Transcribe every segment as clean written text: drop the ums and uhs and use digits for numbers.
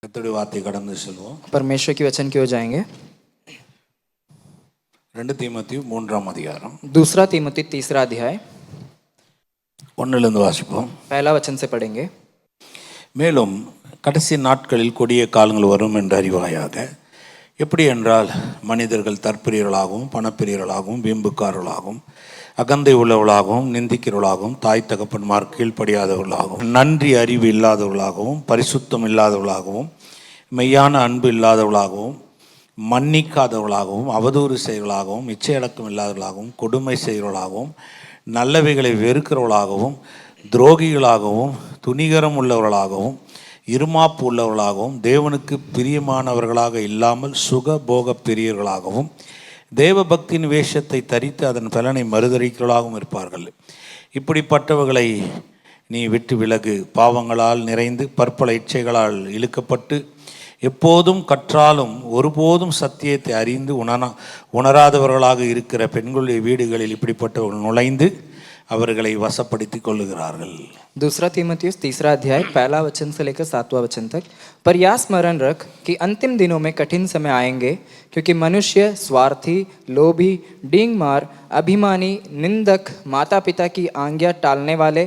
கர்த்தருடைய வார்த்தை கடந்து செல்வோம். परमेश्वर की वचन की ओर जाएंगे। 2 தீமோத்தேயு 3ஆம் அதிகாரம் दूसरा तीमुथी तीसरा अध्याय 1லிருந்து வாசிப்போம். पहला वचन से पढ़ेंगे। மேலும் கடைசி நாட்களில் கொடிய காலங்கள் வரும் என்று அறிவாயாக. எப்படி என்றால், மனிதர்கள் தற்பிரியர்களாகவும் பணப்பிரியர்களாகவும் வீம்புக்காரர்களாகவும் அகந்தை உள்ளவர்களாகவும் நிந்திக்கிறவர்களாகவும் தாய் தகப்பன்மார் கீழ்ப்படியாதவர்களாகவும் நன்றி அறிவு இல்லாதவர்களாகவும் பரிசுத்தம் இல்லாதவர்களாகவும் மெய்யான அன்பு இல்லாதவர்களாகவும் மன்னிக்காதவர்களாகவும் அவதூறு செய்கிறவர்களாகவும் இச்சையடக்கம் இல்லாதவர்களாகவும் கொடுமை செய்கிறவர்களாகவும் நல்லவைகளை வெறுக்கிறவர்களாகவும் துரோகிகளாகவும் துணிகரம் உள்ளவர்களாகவும் இருமாப்பு உள்ளவர்களாகவும் தேவனுக்கு பிரியமானவர்களாக இல்லாமல் சுக போக பிரியர்களாகவும் தேவ பக்தியின் வேஷத்தை தரித்து அதன் பலனை மறுதளிக்கிறவர்களாகவும் இருப்பார்கள். இப்படிப்பட்டவர்களை நீ விட்டு விலகு. பாவங்களால் நிறைந்து பற்பல இச்சைகளால் இழுக்கப்பட்டு எப்போதும் கற்றாலும் ஒருபோதும் சத்தியத்தை அறிந்து உணராதவர்களாக இருக்கிற பெண்களுடைய வீடுகளில் இப்படிப்பட்டவர்கள் நுழைந்து அவர்களை வசப்படுத்தி கொள்ளுகிறார்கள். दूसरा तीमुथियुस तीसरा अध्याय पहला वचन से लेकर 7वां वचन तक। पर यह स्मरण रख कि अंतिम दिनों में कठिन समय आएंगे, क्योंकि मनुष्य स्वार्थी, लोभी, डींग मार, अभिमानी, निंदक, माता पिता की आज्ञा टालने वाले,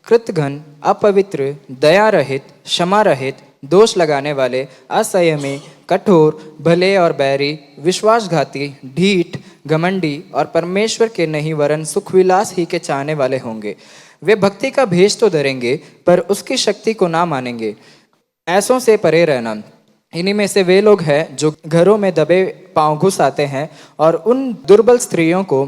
कृतघ्न, अपवित्र, दया रहित, क्षमा रहित, दोष लगाने वाले, असंयमी, कठोर, भले और बैरी, विश्वासघाती, ढीठ, घमंडी और परमेश्वर के नहीं वरन सुखविलास ही के चाहने वाले होंगे। वे भक्ति का भेष तो धरेंगे पर उसकी शक्ति को ना मानेंगे। ऐसों से परे रहना। इन्हीं में से वे लोग हैं जो घरों में दबे पांव घुस आते हैं और उन दुर्बल स्त्रियों को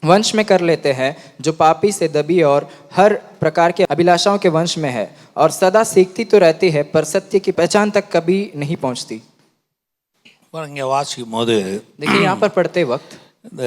वंश में कर लेते हैं जो पापी से दबी और हर प्रकार के अभिलाषाओं के वंश में है और सदा सीखती तो रहती है पर सत्य की पहचान तक कभी नहीं पहुंचती। இங்கே வாசிக்கும் போது देखिए यहाँ पर पढ़ते वक्त இந்த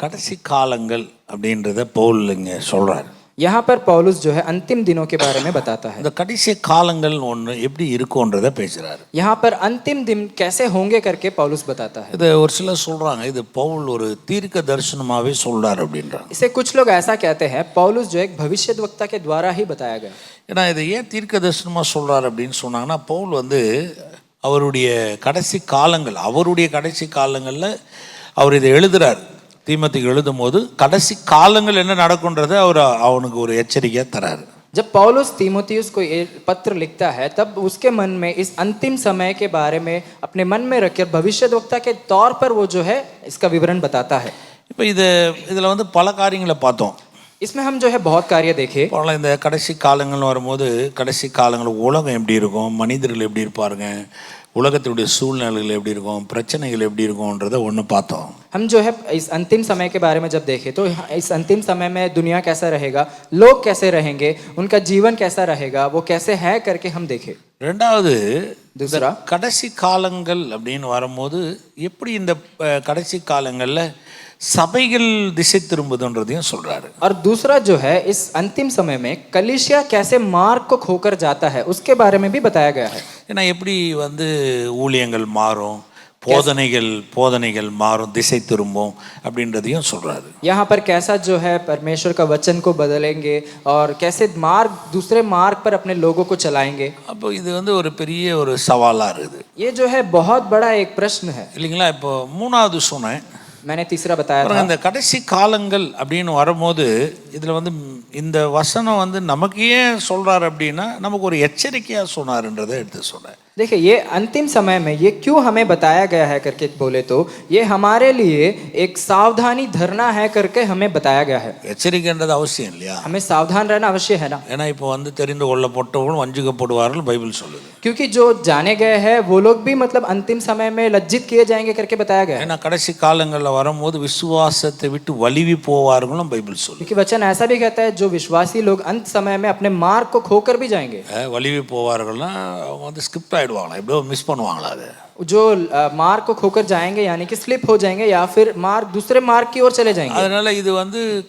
கடைசி காலங்கள் அப்படின்றத பவுல் இங்கே சொல்கிறார். यहाँ पर पौलुस जो है अंतिम दिनों के बारे में बताता है। இந்த கடைசி காலங்கள் ஒன்று எப்படி இருக்கும்ன்றத பேசுகிறார். यहाँ पर अंतिम दिन कैसे होंगे करके पौलुस बताता है। இது ஒரு சிலர் சொல்கிறாங்க, இது பவுல் ஒரு தீர்க்க தரிசனமாகவே சொல்கிறார் அப்படின்றாங்க. इसे कुछ लोग ऐसा कहते हैं पौलुस जो एक भविष्यद्वक्ता के द्वारा ही बताया गया। ஏன்னா இது ஏன் தீர்க்க தரிசனமாக சொல்கிறார் அப்படின்னு சொன்னாங்கன்னா, பவுல் அவருடைய கடைசி காலங்களில் அவர் இதை எழுதுகிறார். தீமோத்தேயுக்கு எழுதும் போது கடைசி காலங்கள் என்ன நடக்கும்ன்றதை அவர் அவனுக்கு ஒரு எச்சரிக்கையாக தரார். जब पौलुस तीमुथियुस को ये पत्र लिखता है तब उसके मन में इस अंतिम समय के बारे में अपने मन में रखकर भविष्यद्वक्ता के तौर पर वो जो है इसका विवरण बताता है। இப்போ இதில் பல காரியங்களை பார்த்தோம். इसमें हम जो है बहुत कार्य देखे। இந்த கடைசி காலங்கள்னு வரும்போது கடைசி காலங்கள் உலகம் எப்படி இருக்கும், மனிதர்கள் எப்படி இருப்பாருங்க, உலகத்தினுடைய சூழ்நிலைகள் எப்படி இருக்கும், பிரச்சனைகள் எப்படி இருக்கும்ன்றதை ஒன்று பார்த்தோம். हम जो है इस अंतिम समय के बारे में जब देखे तो इस अंतिम समय में दुनिया कैसा रहेगा, लोग कैसे रहेंगे, उनका जीवन कैसा रहेगा, वो कैसे है करके हम देखे। ரெண்டாவது, दूसरा கடைசி காலங்கள் அப்படின்னு வரும்போது எப்படி இந்த கடைசி காலங்களில் சபைகள் திசை திரும்புதுன்றதையும் சொல்றாரு. और दूसरा जो है इस अंतिम समय में कलीसिया कैसे मार्ग को खोकर जाता है उसके बारे में भी बताया गया है। ஏன்னா எப்படி ஊழியங்கள் மாறும், போதனைகள் மாறும், திசை திரும்பும் அப்படின்றதையும் சொல்றாரு. यहाँ पर कैसा जो है परमेश्वर का वचन को बदलेंगे और कैसे मार्ग दूसरे मार्ग पर अपने लोगों को चलाएंगे। அப்போ இது ஒரு பெரிய ஒரு சவாலா இருக்குது. ये जो है बहुत बड़ा एक प्रश्न है, இல்லைங்களா? இப்போ மூணாவது சொன்னேன், मैंने तीसरा बताया था। இந்த கடைசி காலங்கள் அப்படின்னு வரும்போது இதில் இந்த வசனம் நமக்கு ஏன் சொல்றாரு அப்படின்னா, நமக்கு ஒரு எச்சரிக்கையா சொன்னாருன்றதை எடுத்து சொன்னார். देखिए ये अंतिम समय में ये क्यों हमें बताया गया है करके बोले तो ये हमारे लिए एक सावधानी धरना है करके हमें बताया गया है। எச்சரிக்கைன்றது அவசியம் இல்லையா? हमें सावधान रहना अवश्य है ना। ஏன்னா இப்போ தெரிந்து கொள்ளப்பட்டவர்கள் வஞ்சிக்கப்படுவார்கள் பைபிள் சொல்லுது. क्योंकि जो जाने गए हैं वो लोग भी मतलब अंतिम समय में लज्जित किए जाएंगे करके बताया गया है। ஏன்னா கடைசி காலங்களில் வரும்போது விசுவாசத்தை விட்டு வலிவி போவார்களும் பைபிள் சொல்லுது. क्योंकि वचन ऐसा भी कहता है जो विश्वासी लोग अंत समय में अपने मार्ग को खोकर भी जाएंगे। வலிவி போவார்கள்னா அவங்க ஸ்கிப் ஆயிடுவாங்களா, எப்படியோ மிஸ் பண்ணுவாங்களா? அது जो मार्ग को खोकर जाएंगे यानी कि स्लिप हो जाएंगे या फिर मार्ग दूसरे मार्ग की ओर चले जाएंगे। அதனால இது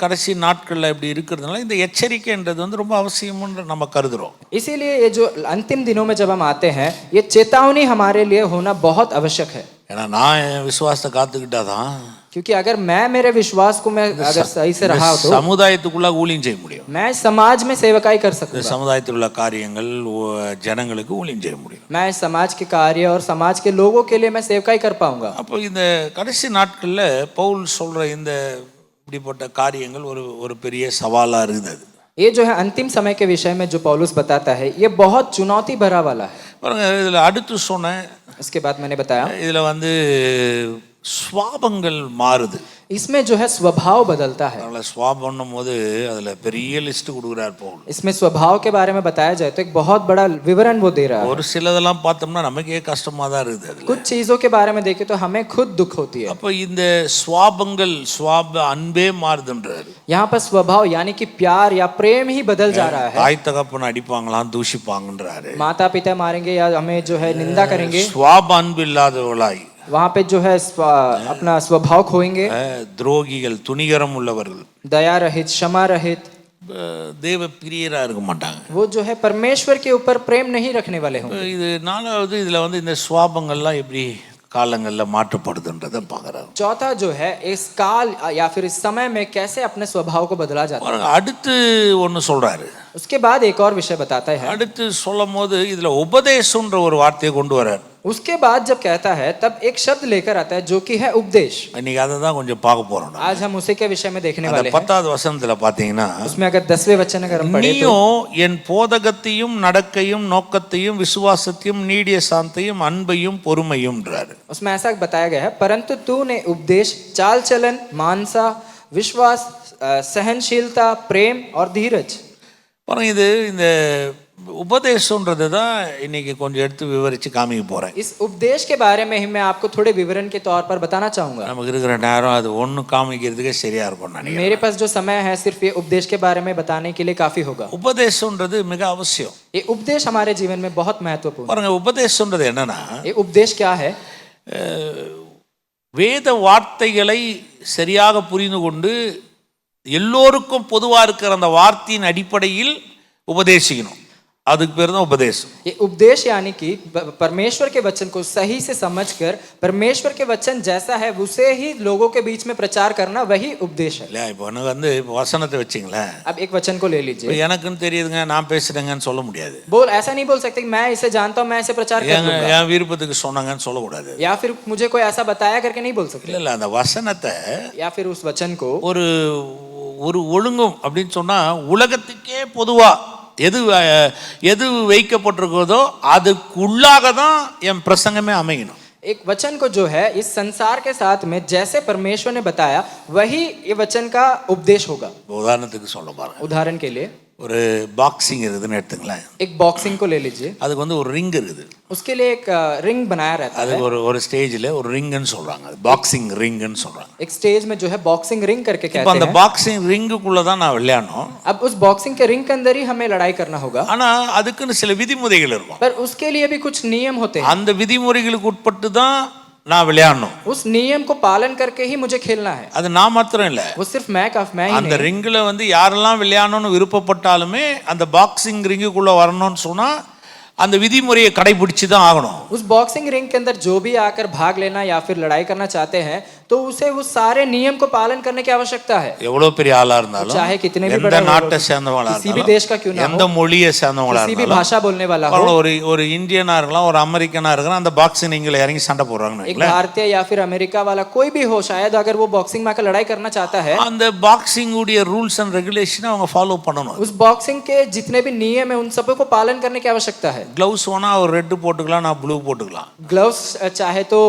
கடைசி நாட்கள்ல இப்படி இருக்கிறதுனால இந்த எச்சரிக்கைன்றது ரொம்ப அவசியம்னு நம்ம கருதுறோம். इसीलिए ये जो अंतिम दिनों में जब हम आते हैं ये चेतावनी हमारे लिए होना बहुत आवश्यक है। ஏன்னா நான் என் விசுவாசத்தை காத்துக்கிட்டாதான் क्योंकि अगर मैं मेरे विश्वास को मैं अगर सही से रहा तो சமுதாயத்துக்குள்ள ஊழியம் செய்ய முடியும். मैं समाज में सेवकाई कर இந்த सकूंगा, சமுதாயத்தில் உள்ள காரியங்கள் ஜனங்களுக்கு ஊழியம் செய்ய முடியும். मैं समाज के कार्य और समाज के लोगों के लिए मैं सेवकाई कर पाऊंगा। அப்போ இந்த கடைசி நாட்கள்ல பவுல் சொல்ற இந்த இப்படிப்பட்ட காரியங்கள் ஒரு பெரிய சவாலா இருக்குது. ये जो है अंतिम समय के विषय में जो पौलुस बताता है ये बहुत चुनौती भरा वाला है। பாருங்க, இதுல அடுத்து சொன்னேன், उसके बाद मैंने बताया இதுல வந்து சுவாபங்கள் மாறுது. इसमें जो है स्वभाव बदलता है। அதனால சுவாபம்னும் போது அதுல பெரிய லிஸ்ட் கொடுக்குறார் பவுல். इसमें स्वभाव के बारे में बताया जाए तो एक बहुत बड़ा विवरण वो दे रहा है। ஒரு சிலதெல்லாம் பார்த்தோம்னா நமக்கே கஷ்டமா தான் இருக்குது. அதுல कुछ चीजों के बारे में देखें तो हमें खुद दुख होती है। அப்போ இந்த சுவாபங்கள் அன்பே மாறுதுன்றாரு. यहाँ पर स्वभाव यानी कि प्यार या प्रेम ही बदल जा रहा है। தாய் தகப்பன் அடிப்பாங்களாம், தூஷிப்பாங்கன்றாரு. माता पिता मारेंगे या हमें जो है निंदा करेंगे, சுவாப அன்பு இல்லாதவளாய் वहां पे जो है अपना स्वभाव खोएंगे, துரோகிகள், துணிகரம் உள்ளவர்கள், दया रहित, क्षमा रहित, தேவ பிரியரா இருக்க மாட்டாங்க. वो जो है परमेश्वर के ऊपर प्रेम नहीं रखने वाले होंगे। இது நாலாவது, இதுல வந்து இந்த சுவாபங்கள்லாம் எப்படி காலங்கள்ல மாற்றப்படுதுன்றதை பார்க்குறாரு. चौथा जो है इस काल या फिर इस समय में कैसे अपने स्वभाव को बदला जाता है। அடுத்து ஒன்று சொல்றாரு. उसके बाद एक और विषय बताता है। அடுத்து சொல்லும் போது இதுல உபதேசம்ன்ற ஒரு வார்த்தையை கொண்டு வர்றார். उसके बाद जब कहता है तब एक शब्द लेकर आता है जो कि है उपदेश। இன்னைக்கு அதை தான் கொஞ்சம் பார்க்க போறோம். आज हम उसी के विषय में देखने वाले हैं। 10வது வசனத்துல பாத்தீங்கன்னா, उसमें अगर 10वें वचन अगर हम पढ़े तो நீயும் என் போதகத்தையும் நடக்கையும் நோக்கத்தையும் விசுவாசத்தையும் நீடிய சாந்தத்தையும் அன்பையும் பொறுமையும்ன்றாரு. उसमें ऐसा बताया गया है, परंतु तूने उपदेश, चाल चलन, मानसा, विश्वास, सहनशीलता, प्रेम और धीरज। பாருங்க, இது இந்த உபதேசம்ன்றது தான் இன்னைக்கு கொஞ்சம் எடுத்து விவரிச்சு காமிக்க போறேன். इस उपदेश के बारे में ही मैं आपको थोड़े विवरण के तौर पर बताना चाहूंगा। நமக்கு இருக்கிற நேரம் அது ஒன்று காமிக்கிறதுக்கே சரியா இருக்கும் நினைக்கிறேன். मेरे पास जो समय है सिर्फ ये उपदेश के बारे में बताने के लिए काफी होगा। உபதேசம்ன்றது மிக அவசியம். ये उपदेश हमारे जीवन में बहुत महत्वपूर्ण है। பாருங்க, உபதேசம்ன்றது என்னன்னா, ये उपदेश क्या है? வேத வார்த்தைகளை சரியாக புரிந்து கொண்டு எல்லோருக்கும் பொதுவா இருக்கிற அந்த வார்த்தையின் அடிப்படையில் உபதேசிக்கணும். அதுக்கு பேர் தான் உபதேசம். ये उपदेश यानी कि परमेश्वर के वचन को सही से समझकर परमेश्वर के वचन जैसा है उसे ही लोगों के बीच में प्रचार करना, वही उपदेश है। இல்ல, இப்போ எனக்கு வந்து வசனத்தை வச்சிங்களேன், अब एक वचन को ले लीजिए। எனக்குன்னு தெரியுதுங்க, நான் பேசுறேங்கன்னு சொல்ல முடியாது. ऐसा नहीं बोल सकते कि मैं इसे जानता हूं, मैं इसे प्रचार कर दूंगा, என் விருப்பத்துக்கு சொன்னாங்கன்னு சொல்லக்கூடாது. या फिर मुझे कोई ऐसा बताया करके नहीं बोल सकते। இல்ல, அந்த வசனத்தை या फिर उस वचन को ஒரு ஒழுங்கும் அப்படின்னு சொன்னா உலகத்துக்கே பொதுவா எது வைக்கப்பட்டிருக்கிறதோ அதுக்குள்ளாக தான் என் பிரசங்கமே அமையணும். एक वचन को जो है इस संसार के साथ में जैसे परमेश्वर ने बताया वही ये वचन का उपदेश होगा। உதாரணத்துக்கு சொல்ல பாருங்க, उदाहरण के लिए ஒரு பாக்ஸிங் இருக்குதுன்னு எடுத்துங்களேன். एक बॉक्सिंग को ले लीजिए। அதுக்கு வந்து ஒரு ரிங் இருக்குது. उसके लिए एक रिंग बनाया रहता है। அது ஒரு ஸ்டேஜ்ல ஒரு ரிங்னு சொல்றாங்க, பாக்ஸிங் ரிங்னு சொல்றாங்க. एक स्टेज में जो है बॉक्सिंग रिंग करके இப்போ कहते அந்த हैं। பாக்ஸிங் ரிங்குக்குள்ள தான் நான் விளையாடணும். अब उस बॉक्सिंग के रिंग के अंदर ही हमें लड़ाई करना होगा, ஆனா அதுக்குன்னு சில விதிமுறைகள் இருக்கும். पर उसके लिए भी कुछ नियम होते हैं। அந்த விதிமுறைகளுக்கு உட்பட்டு தான் நான் விளையாடணும். उस नियम को पालन करके ही मुझे खेलना है। அது நான் மாத்திரம் இல்ல, वो सिर्फ मैं ही அந்த नहीं। ரிங்குல வந்து யாரெல்லாம் விளையாடணும்னு விருப்பப்பட்டாலுமே அந்த பாக்ஸிங் ரிங்குக்குள்ள வரணும்னு சொன்னா அந்த விதிமுறையை கடைபிடிச்சு தான் ஆகணும். उस बॉक्सिंग रिंग के अंदर जो भी आकर भाग लेना या फिर लड़ाई करना चाहते हैं तो उसे उस सारे नियम को पालन करने की आवश्यकता है। எவ்வளவு பெரிய ஆளா இருந்தாலும், चाहे कितने भी எந்த बड़ा நாட்டை சேர்ந்தவங்களா किसी भी இருந்தாலும், देश का क्यों ना எந்த हो, மொழியை சேர்ந்தவங்களா किसी भी இருந்தாலும், भाषा बोलने वाला हो, ஒரு இந்தியனா இருக்கலாம், ஒரு அமெரிக்கனா இருக்கலாம், அந்த பாக்ஸிங் ரிங்குல இறங்கி சண்டை போடுறாங்கன்னு एक भारतीय या फिर अमेरिका वाला कोई भी हो, शायद अगर वो बॉक्सिंग में आकर लड़ाई करना चाहता है, அந்த பாக்ஸிங் உடைய ரூல்ஸ் அண்ட் ரெகுலேஷன் அவங்க ஃபாலோ பண்ணணும். उस बॉक्सिंग के जितने भी नियम है उन सबको पालन करने की आवश्यकता है। ग्लव्स होना और रेड போட்டுக்கலாம், நான் ப்ளூ போட்டுக்கலாம். ग्लव्स चाहे तो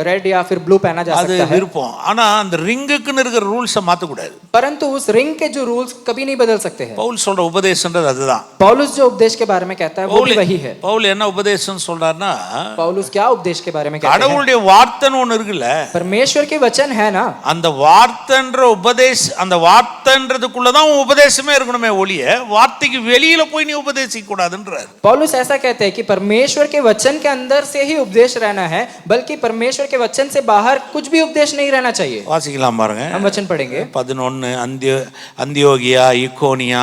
रेड या फिर ब्लू पहना जा அது सकता है, விருப்பம். ஆனா அந்த ரிங்குக்குன்னு இருக்கிற ரூல்ஸை மாத்த கூடாது. परंतु उस रिंग के जो रूल्स कभी नहीं बदल सकते हैं। பவுல் சொல்ற உபதேசம்ன்றது அதுதான். पौलुस जो उपदेश के बारे में कहता है वो भी वही है। பவுல் என்ன உபதேசம் சொல்றாருன்னா, पौलुस क्या उपदेश के बारे में कहता है? கடவுளுடைய வார்த்தைன்னு ஒன்னு இருக்குல்ல, परमेश्वर के वचन है ना, அந்த வார்த்தைன்ற அந்த வார்த்தைன்றதுக்குள்ள தான் உபதேசமே இருக்கணுமே ஒழிய வார்த்தைக்கு வெளியில போய் நீ உபதேசிக்க கூடாதுன்றார். पौलुस ऐसा कहते हैं कि परमेश्वर के वचन के अंदर से ही उपदेश रहना है, बल्कि परमेश्वर के वचन से बाहर कुछ भी उपदेश नहीं रहना चाहिए। வாசிக்கலாம் பாருங்க, हम वचन पढ़ेंगे। 11 அந்தியோகியா, இக்கோனியா,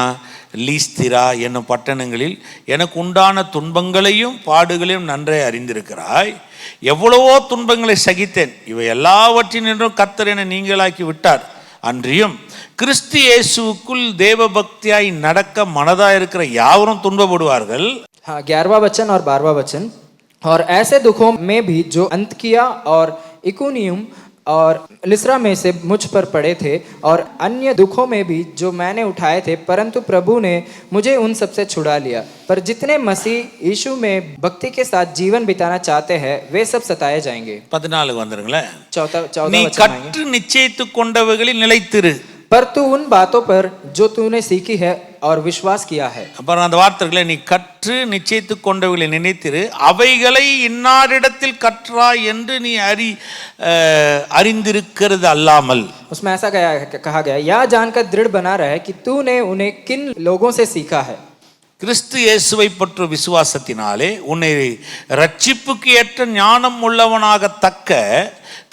லீஸ்திரா என்னும் பட்டணங்களில் எனக்கு உண்டான துன்பங்களையும் பாடுகளையும் நன்றே அறிந்திருக்கிறாய். எவ்வளவோ துன்பங்களை சகித்தேன், இவை எல்லாவற்றினின்றும் கர்த்தர் என நீங்களாக்கி விட்டார். அன்றியும் கிறிஸ்து இயேசுவுக்குள் தேவ பக்தியாய் நடக்க மனதாக இருக்கிற யாவரும் துன்பப்படுவார்கள். हाँ, 11वां वचन और 12वां वचन, और ऐसे दुखों में भी जो अंतकिया और इकुनियुम और लिस्रा में से मुझ पर पड़े थे, और अन्य दुखों में भी जो मैंने उठाए थे, परंतु प्रभु ने मुझे उन सब से छुड़ा लिया. पर जितने मसीह यीशु में भक्ति के साथ जीवन बिताना चाहते हैं वे सब सताए जाएंगे. 14 வந்துருங்களேன். चौथा நீ वचन आएंगे. கற்று நிச்சயித்து கொண்டவைகளில் நிலைத்திரு. पर तू उन बातों पर जो तूने सीखी है और विश्वास किया है. அப்புறம் அந்த வார்த்தைகளை நீ கற்று நிச்சயித்து கொண்டவைகளை நினைத்திரு, அவைகளை இன்னாரிடத்தில் கற்றாய் என்று நீ அறிந்திருக்கிறது அல்லாமல். उसमें ऐसा कहा गया, यह जानकर दृढ़ बना रहे कि तूने उन्हें किन लोगों से सीखा है. கிறிஸ்து இயேசுவை பற்றும் விசுவாசத்தினாலே உன்னை ரட்சிப்புக்கு ஏற்ற ஞானம் உள்ளவனாகத்தக்க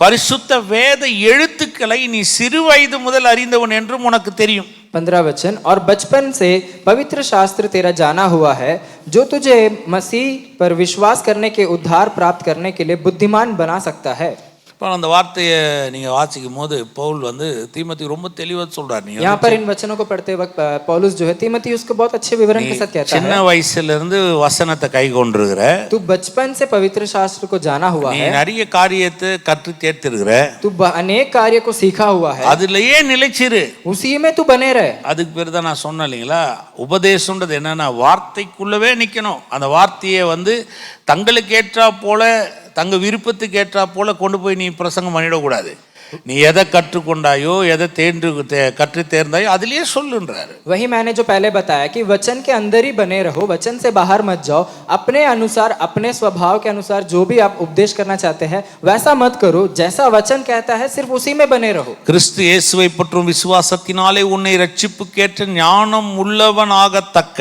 பரிசுத்த வேத எழுத்துக்களை நீ சிறு வயது முதல் அறிந்தவன் என்றும் உனக்கு தெரியும். 15 वचन, और बचपन से पवित्र शास्त्र तेरा जाना हुआ है, जो तुझे मसीह पर विश्वास करने के उद्धार प्राप्त करने के लिए बुद्धिमान बना सकता है. இப்போ அந்த வார்த்தையை நீங்க வாசிக்கும் போது பவுல் வந்து தீமோத்தி ரொம்ப தெளிவா சொல்றாரு. நீங்க यहाँ पर इन वचनों को पढ़ते वक्त पौलुस जो है तीमुथियुस को बहुत अच्छे विवरण के साथ कहता है, சின்ன வயசுல இருந்து வசனத்தை கை கொண்டிருக்கிற, तू बचपन से पवित्र शास्त्र को जाना हुआ நீ है, நிறைய காரியத்தை கற்று தேர்த்திருக்கிற, तू अनेक कार्य को सीखा हुआ है, அதுலயே நிலைச்சிரு. उसी में तू बने रहे. அதுக்கு பேர் தான் நான் சொன்னேன் இல்லைங்களா, உபதேசம்ன்றது என்னன்னா வார்த்தைக்குள்ளவே நிக்கணும். அந்த வார்த்தையை வந்து தங்களுக்கு ஏற்றா போல, தங்க விருப்பத்துக்கு ஏற்றா போல கொண்டு போய் நீ பிரசங்கம் பண்ணிடக்கூடாது. நீ எதை கற்றுக்கொண்டாயோ, எதை கற்று தேர்ந்தாயோ அதிலேயே சொல்லுன்றாரு. वही मैंने जो पहले बताया कि वचन के अंदर ही बने रहो, वचन से बाहर मत जाओ. अपने अनुसार, अपने स्वभाव के अनुसार जो भी आप उपदेश करना चाहते हैं वैसा मत करो. जैसा वचन कहता है सिर्फ उसी में बने रहो. கிறிஸ்து இயேசுவை பற்றும் விசுவாசத்தினாலே உன்னை ரட்சிப்புக்கேற்ற ஞானம் உள்ளவனாகத்தக்க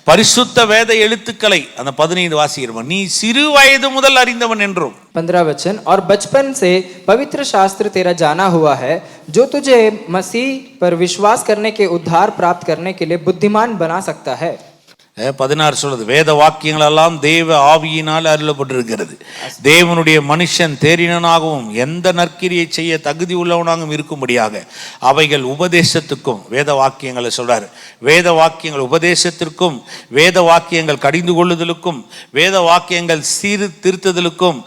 பரிசுத்த வேத எழுத்துக்களை, அந்த 15 வாசிக்கிறோம், நீ சிறு வயது முதல் அறிந்தவன் என்றும். 15 वचन, और बचपन से पवित्र शास्त्र तेरा जाना हुआ है, जो तुझे मसीह पर विश्वास करने के उद्धार प्राप्त करने के लिए बुद्धिमान बना सकता है. 16 சொல்லுது, வேத வாக்கியங்கள் எல்லாம் தேவ ஆவியினால் அருளப்பட்டிருக்கிறது. தேவனுடைய மனுஷன் தேறினனாகவும் எந்த நற்கிரியை செய்ய தகுதி உள்ளவனாகவும் இருக்கும்படியாக அவைகள் உபதேசத்துக்கும், வேத வாக்கியங்களை சொல்றாரு, வேத வாக்கியங்கள் உபதேசத்திற்கும், வேத வாக்கியங்கள் கடிந்து கொள்ளுதலுக்கும், வேத வாக்கியங்கள் சீர்திருத்துதலுக்கும்,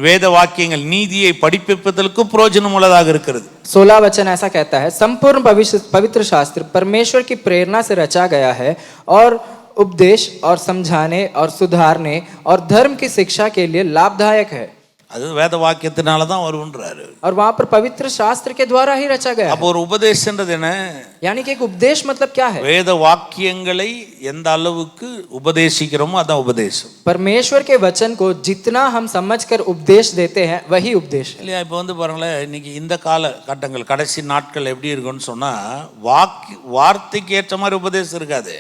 வேத வாக்கியங்கள் நீதியை படிப்பிப்பதற்கும் பிரயோஜனம் உள்ளதாக இருக்கிறது. 16 वचन ऐसा कहता है, संपूर्ण पवित्र शास्त्र परमेश्वर की प्रेरणा से रचा गया है और उपदेश और समझाने और सुधारने और धर्म की शिक्षा के लिए लाभदायक है. அது வேத வாக்கியத்தினால தான் வருன்றாரு. और वहां पर पवित्र शास्त्र के द्वारा ही रचा गया. அப்போ ஒரு உபதேசம்ன்றது என்ன? यानी कि एक उपदेश मतलब क्या है? வேத வாக்கியங்களை எந்த அளவுக்கு உபதேசிக்கிறோமோ அதான் உபதேசம். परमेश्वर के वचन को जितना हम समझकर उपदेश देते हैं वही उपदेश है. இல்லையா? இப்போ வந்து பாருங்களேன், இன்னைக்கு இந்த கால கட்டங்கள், கடைசி நாட்கள் எப்படி இருக்குன்னு சொன்னா, வார்த்தைக்கு ஏற்ற மாதிரி உபதேசம் இருக்காது,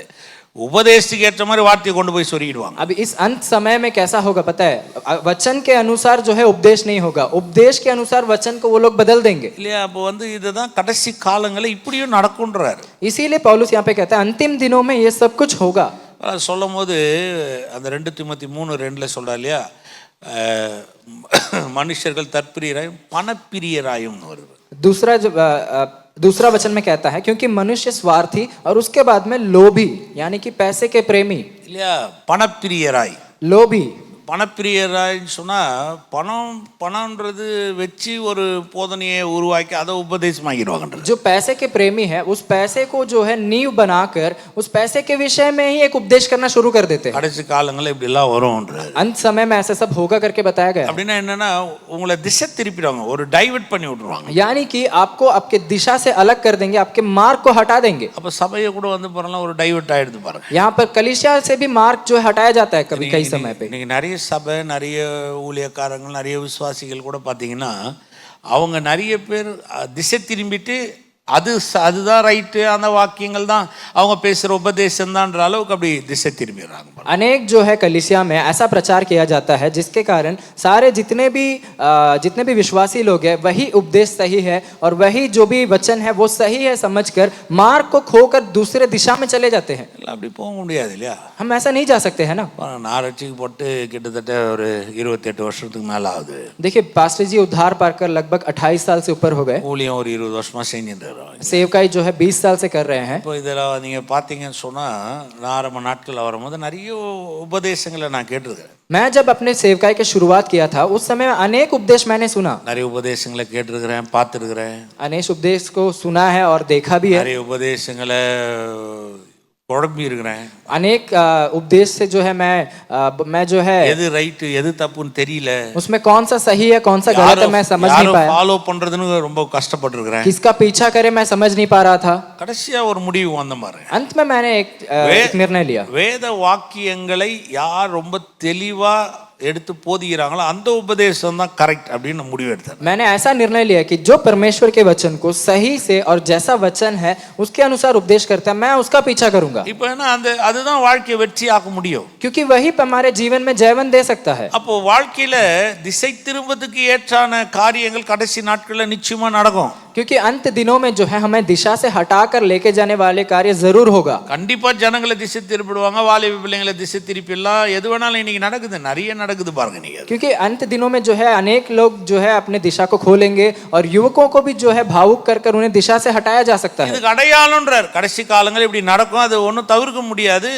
उपदेश के वार्ते கொண்டு போய் சொருகிடுவாங்க. अब इस अंत समय में कैसा होगा पता है? वचन के अनुसार जो है उपदेश नहीं होगा, उपदेश के अनुसार वचन को वो लोग बदल देंगे. இல்லையா? அப்போ வந்து இதுதான் கடைசி காலங்களில் இப்படியும் நடக்கும்ன்றாரு. इसीलिए पौलुस यहाँ पे कहता है अंतिम दिनों में ये सब कुछ होगा. சொல்லும் போது அந்த 2 தீமோத்தி 3:2 சொல்றா இல்லையா, மனுஷர்கள் தற்பிரியராயும் பணப்பிரியராயும் வருது. दूसरा वचन में कहता है क्योंकि मनुष्य स्वार्थी और उसके बाद में लोभी, यानी कि पैसे के प्रेमी. இல்லையா? பணப்பிரியராய், लोभी. பணப்பிரியராய்ன்னு சொன்னா பணம்ன்றது வச்சு ஒரு போதனையை உருவாக்கி அதை உபதேசமாகிடுவாங்க. जो पैसे के प्रेमी है उस पैसे को जो है नींव बनाकर उस पैसे के विषय में ही एक उपदेश करना शुरू कर देते हैं. கடைசி காலங்களில் இப்படி எல்லாம் வரும்ன்றாரு. अंत समय में ऐसा सब होगा करके बताया गया. அப்படின்னா என்னன்னா, உங்களை திசை திருப்பிடுவாங்க, ஒரு டைவர்ட் பண்ணி விட்டுருவாங்க. यानी कि आपको आपके दिशा से अलग कर देंगे, आपके मार्ग को हटा देंगे. அப்ப சபையை கூட வந்து பாருங்க ஒரு டைவர்ட் ஆயிடுது பாருங்க. यहाँ पर कलीसिया से भी मार्ग जो है हटाया जाता है कभी कई समय पे. நீங்க நிறைய சபை, நிறைய ஊழியக்காரங்கள், நிறைய விசுவாசிகள் கூட பார்த்தீங்கன்னா அவங்க நிறைய பேர் திசை திரும்பிட்டு அதுதான் ரைட்டு, அந்த வாக்கியங்கள் தான் அவங்க பேசுற உபதேசம் தான்ன்ற அளவுக்கு அப்படி திசை திரும்பிடுறாங்க. अनेक जो है कलीसिया में ऐसा प्रचार किया जाता है जिसके कारण सारे जितने भी विश्वासी लोग हैं वही उपदेश सही है और वही जो भी वचन है वो सही है समझकर मार्ग को खोकर दूसरे दिशा में चले जाते हैं. இல்லை அப்படி போக முடியாது இல்லையா? हम ऐसा नहीं जा सकते हैं ना. நான் ரட்சிக்கப்பட்டு கிட்டத்தட்ட ஒரு 28 வருஷத்துக்கு மேல ஆகுது. देखिए पास्टर जी उद्धार पाकर लगभग 28 साल से ऊपर हो गए. ஊழியம் ஒரு 20 வருஷமா செஞ்சுட்டு இருக்கிறோம். सेवकाई जो है 20 साल से कर रहे हैं. இப்போ இதெல்லாம் நீங்க பாத்தீங்கன்னு சொன்னா நான் ஆரம்ப நாட்கள் வரும்போது நிறைய உபதேசங்களை நான் கேட்டிருக்கேன். मैं जब अपने सेवकाई की शुरुआत किया था उस समय अनेक उपदेश मैंने सुना. நிறைய உபதேசங்களை கேட்டிருக்கிறேன், பார்த்துருக்கிறேன். अनेक उपदेश को सुना है और देखा भी है. நிறைய உபதேசங்களை குழம்பி இருக்கிறேன். अनेक उपदेश से जो है मैं जो है எது ரைட் எது தப்புன்னு தெரியல. उसमें कौन सा सही है कौन सा गलत है मैं समझ नहीं पाया. ஃபாலோ பண்றதுன்னு ரொம்ப கஷ்டப்பட்டு இருக்கிறேன். किसका पीछा करे मैं समझ नहीं पा रहा था. கடைசியா ஒரு முடிவு வந்த மாதிரி. अंत में मैंने एक निर्णय लिया. வேத வாக்கியங்களை யார் ரொம்ப தெளிவா எடுத்து போதிக்கிறாங்களோ அந்த உபதேசம் தான் கரெக்ட் அப்படின்னு முடிவு எடுத்தேன். मैंने ऐसा निर्णय लिया कि जो परमेश्वर के वचन को सही से और जैसा वचन है उसके अनुसार उपदेश करता है मैं उसका पीछा करूंगा. இப்போ என்ன அதுதான் வாழ்க்கையை வெற்றியாக்க முடியும். क्योंकि वही हमारे जीवन में जयवन दे सकता है. அப்போ வாழ்க்கையில திசை திரும்புவதற்கு ஏற்றான காரியங்கள் கடைசி நாட்கள்ல நிச்சயமா நடக்கும். क्योंकि अंत दिनों में जो है हमें दिशा से हटाकर लेके जाने वाले कार्य जरूर होगा. கண்டிப்பா ஜனங்களை திசை திருப்பிடுவாங்க, வாலிப பிள்ளைங்களை திசை திருப்பிடலாம், எது வேணாலும் இன்னைக்கு நடக்குது, நிறைய நடக்குது பாருங்க நீங்க. क्योंकि अंत दिनों में जो है अनेक लोग जो है अपने दिशा को खोलेंगे और युवकों को भी जो है भावुक कर उन्हें दिशा से हटाया जा सकता है. இதுக்கு அடையாளம்ன்றார். கடைசி காலங்கள் இப்படி நடக்கும், அது ஒன்றும் தவிர்க்க முடியாது.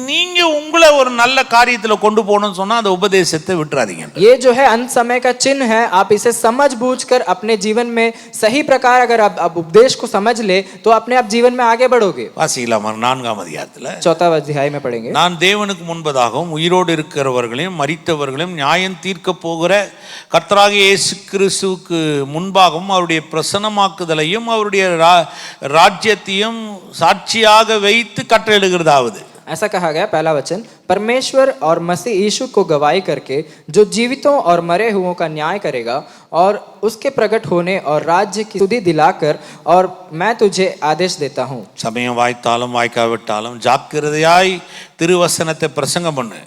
நீங்க உங்களை ஒரு நல்ல காரியத்துல கொண்டு போகணும்னு சொன்னா அந்த உபதேசத்தை விட்டுறாதீங்க. ये जो है अंत समय का चिन्ह है. आप इसे समझ बूझकर अपने जीवन में सही प्रकार अगर आप उपदेश को समझ ले तो अपने आप जीवन में आगे बढ़ोगे. வாசிக்கலாமா? 4ஆம் அதிகாரத்துல 4वां अध्याय में पढ़ेंगे. நான் தேவனுக்கு முன்பதாகவும் உயிரோடு இருக்கிறவர்களையும் மரித்தவர்களையும் நியாயம் தீர்க்க போகிற கர்த்தராகிய இயேசு கிறிஸ்துவுக்கு முன்பாகவும் அவருடைய பிரசன்னமாக்குதலையும் அவருடைய ராஜ்யத்தையும் சாட்சியாக வைத்து கட்டளையிடுகிறதாவது. ऐसा कहा गया पहला वचन, परमेश्वर और मसीह यीशु को गवाही करके जो जीवितों और मरे हुओं का न्याय करेगा और उसके प्रकट होने और राज्य की स्तुति दिलाकर और मैं तुझे आदेश देता हूँ. சமயம் வாய்த்தாலும் வாய்க்காவிட்டாலும் ஜாக்கிரதையாய் திருவசனத்தை பிரசங்கம் பண்ணு.